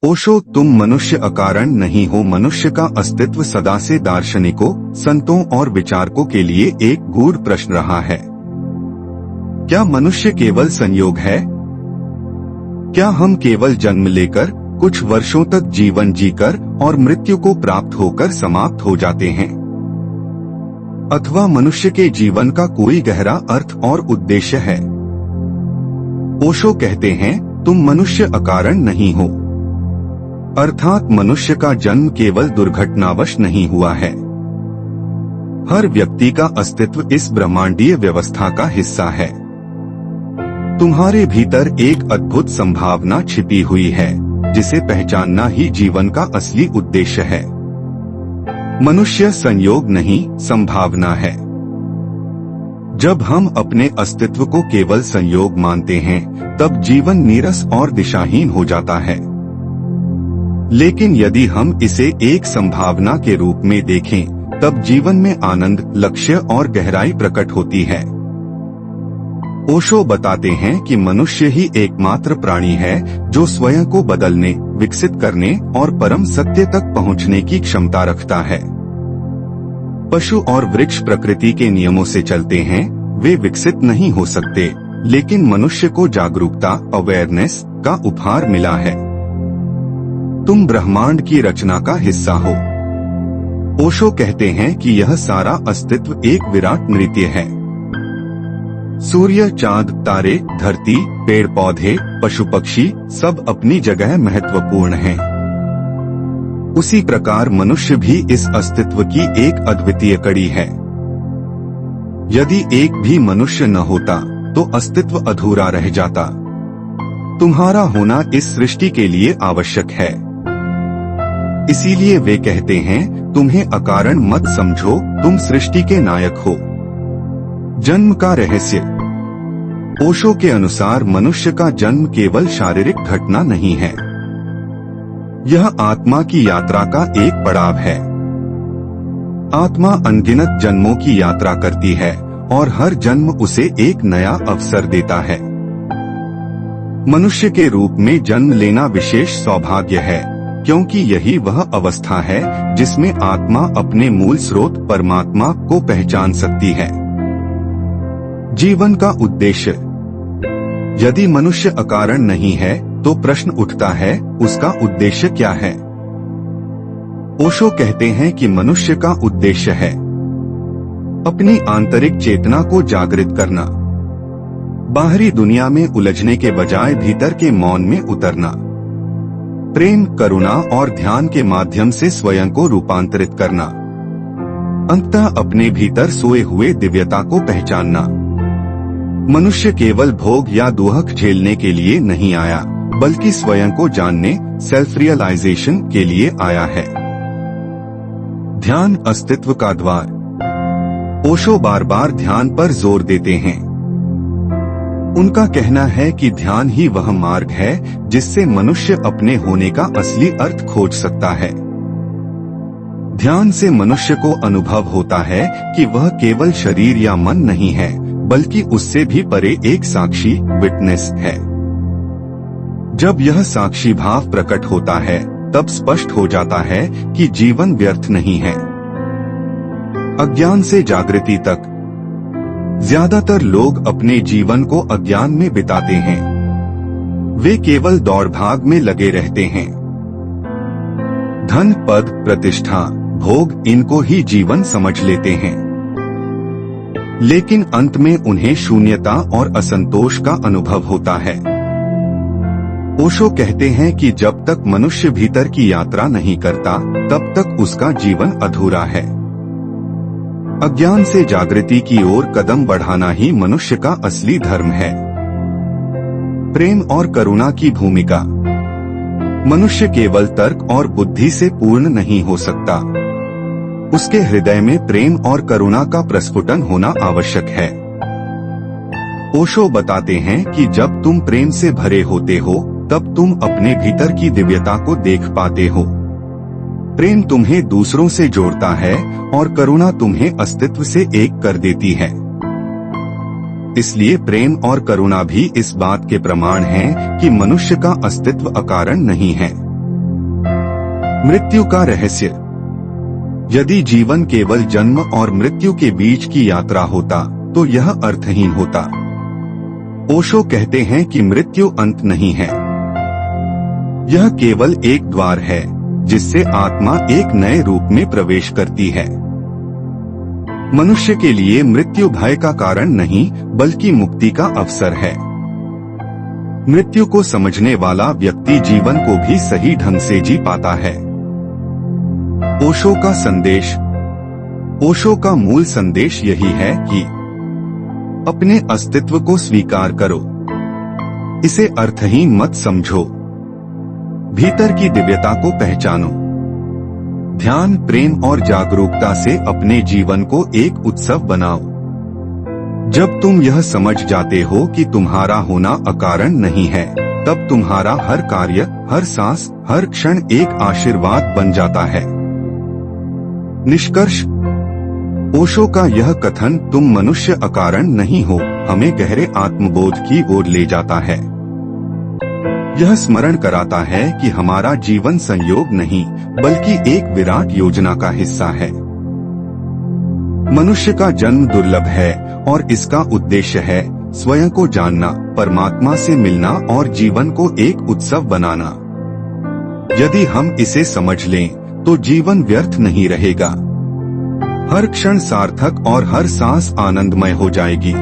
ओशो, तुम मनुष्य अकारण नहीं हो। मनुष्य का अस्तित्व सदा से दार्शनिकों, संतों और विचारकों के लिए एक गूढ़ प्रश्न रहा है। क्या मनुष्य केवल संयोग है? क्या हम केवल जन्म लेकर, कुछ वर्षों तक जीवन जीकर और मृत्यु को प्राप्त होकर समाप्त हो जाते हैं? अथवा मनुष्य के जीवन का कोई गहरा अर्थ और उद्देश्य है? ओशो कहते हैं, तुम मनुष्य अकारण नहीं हो। अर्थात मनुष्य का जन्म केवल दुर्घटनावश नहीं हुआ है। हर व्यक्ति का अस्तित्व इस ब्रह्मांडीय व्यवस्था का हिस्सा है। तुम्हारे भीतर एक अद्भुत संभावना छिपी हुई है, जिसे पहचानना ही जीवन का असली उद्देश्य है। मनुष्य संयोग नहीं, संभावना है। जब हम अपने अस्तित्व को केवल संयोग मानते हैं, तब जीवन नीरस और दिशाहीन हो जाता है। लेकिन यदि हम इसे एक संभावना के रूप में देखें, तब जीवन में आनंद, लक्ष्य और गहराई प्रकट होती है। ओशो बताते हैं कि मनुष्य ही एकमात्र प्राणी है जो स्वयं को बदलने, विकसित करने और परम सत्य तक पहुंचने की क्षमता रखता है। पशु और वृक्ष प्रकृति के नियमों से चलते हैं, वे विकसित नहीं हो सकते, लेकिन मनुष्य को जागरूकता, अवेयरनेस का उपहार मिला है। तुम ब्रह्मांड की रचना का हिस्सा हो। ओशो कहते हैं कि यह सारा अस्तित्व एक विराट नृत्य है। सूर्य, चांद, तारे, धरती, पेड़ पौधे, पशु पक्षी सब अपनी जगह महत्वपूर्ण हैं। उसी प्रकार मनुष्य भी इस अस्तित्व की एक अद्वितीय कड़ी है। यदि एक भी मनुष्य न होता तो अस्तित्व अधूरा रह जाता। तुम्हारा होना इस सृष्टि के लिए आवश्यक है। इसीलिए वे कहते हैं, तुम्हें अकारण मत समझो, तुम सृष्टि के नायक हो। जन्म का रहस्य। ओशो के अनुसार मनुष्य का जन्म केवल शारीरिक घटना नहीं है। यह आत्मा की यात्रा का एक पड़ाव है। आत्मा अनगिनत जन्मों की यात्रा करती है और हर जन्म उसे एक नया अवसर देता है। मनुष्य के रूप में जन्म लेना विशेष सौभाग्य है, क्योंकि यही वह अवस्था है जिसमें आत्मा अपने मूल स्रोत परमात्मा को पहचान सकती है। जीवन का उद्देश्य। यदि मनुष्य अकारण नहीं है, तो प्रश्न उठता है, उसका उद्देश्य क्या है? ओशो कहते हैं कि मनुष्य का उद्देश्य है अपनी आंतरिक चेतना को जागृत करना, बाहरी दुनिया में उलझने के बजाय भीतर के मौन में उतरना, प्रेम, करुणा और ध्यान के माध्यम से स्वयं को रूपांतरित करना, अंततः अपने भीतर सोए हुए दिव्यता को पहचानना। मनुष्य केवल भोग या दुहक झेलने के लिए नहीं आया, बल्कि स्वयं को जानने, सेल्फ रियलाइजेशन के लिए आया है। ध्यान अस्तित्व का द्वार। ओशो बार बार ध्यान पर जोर देते हैं। उनका कहना है कि ध्यान ही वह मार्ग है जिससे मनुष्य अपने होने का असली अर्थ खोज सकता है। ध्यान से मनुष्य को अनुभव होता है कि वह केवल शरीर या मन नहीं है, बल्कि उससे भी परे एक साक्षी, विटनेस है। जब यह साक्षी भाव प्रकट होता है, तब स्पष्ट हो जाता है कि जीवन व्यर्थ नहीं है। अज्ञान से जागृति तक। ज्यादातर लोग अपने जीवन को अज्ञान में बिताते हैं। वे केवल दौड़ भाग में लगे रहते हैं। धन, पद, प्रतिष्ठा, भोग, इनको ही जीवन समझ लेते हैं। लेकिन अंत में उन्हें शून्यता और असंतोष का अनुभव होता है। ओशो कहते हैं कि जब तक मनुष्य भीतर की यात्रा नहीं करता, तब तक उसका जीवन अधूरा है। अज्ञान से जागृति की ओर कदम बढ़ाना ही मनुष्य का असली धर्म है। प्रेम और करुणा की भूमिका। मनुष्य केवल तर्क और बुद्धि से पूर्ण नहीं हो सकता। उसके हृदय में प्रेम और करुणा का प्रस्फुटन होना आवश्यक है। ओशो बताते हैं कि जब तुम प्रेम से भरे होते हो, तब तुम अपने भीतर की दिव्यता को देख पाते हो। प्रेम तुम्हें दूसरों से जोड़ता है और करुणा तुम्हें अस्तित्व से एक कर देती है। इसलिए प्रेम और करुणा भी इस बात के प्रमाण हैं कि मनुष्य का अस्तित्व अकारण नहीं है। मृत्यु का रहस्य। यदि जीवन केवल जन्म और मृत्यु के बीच की यात्रा होता तो यह अर्थहीन होता। ओशो कहते हैं कि मृत्यु अंत नहीं है, यह केवल एक द्वार है जिससे आत्मा एक नए रूप में प्रवेश करती है। मनुष्य के लिए मृत्यु भय का कारण नहीं बल्कि मुक्ति का अवसर है। मृत्यु को समझने वाला व्यक्ति जीवन को भी सही ढंग से जी पाता है। ओशो का संदेश। ओशो का मूल संदेश यही है कि अपने अस्तित्व को स्वीकार करो, इसे अर्थहीन मत समझो, भीतर की दिव्यता को पहचानो। ध्यान, प्रेम और जागरूकता से अपने जीवन को एक उत्सव बनाओ। जब तुम यह समझ जाते हो कि तुम्हारा होना अकारण नहीं है, तब तुम्हारा हर कार्य, हर सांस, हर क्षण एक आशीर्वाद बन जाता है। निष्कर्ष। ओशो का यह कथन तुम मनुष्य अकारण नहीं हो हमें गहरे आत्मबोध की ओर ले जाता है। यह स्मरण कराता है कि हमारा जीवन संयोग नहीं बल्कि एक विराट योजना का हिस्सा है। मनुष्य का जन्म दुर्लभ है और इसका उद्देश्य है स्वयं को जानना, परमात्मा से मिलना और जीवन को एक उत्सव बनाना। यदि हम इसे समझ लें तो जीवन व्यर्थ नहीं रहेगा। हर क्षण सार्थक और हर सांस आनंदमय हो जाएगी।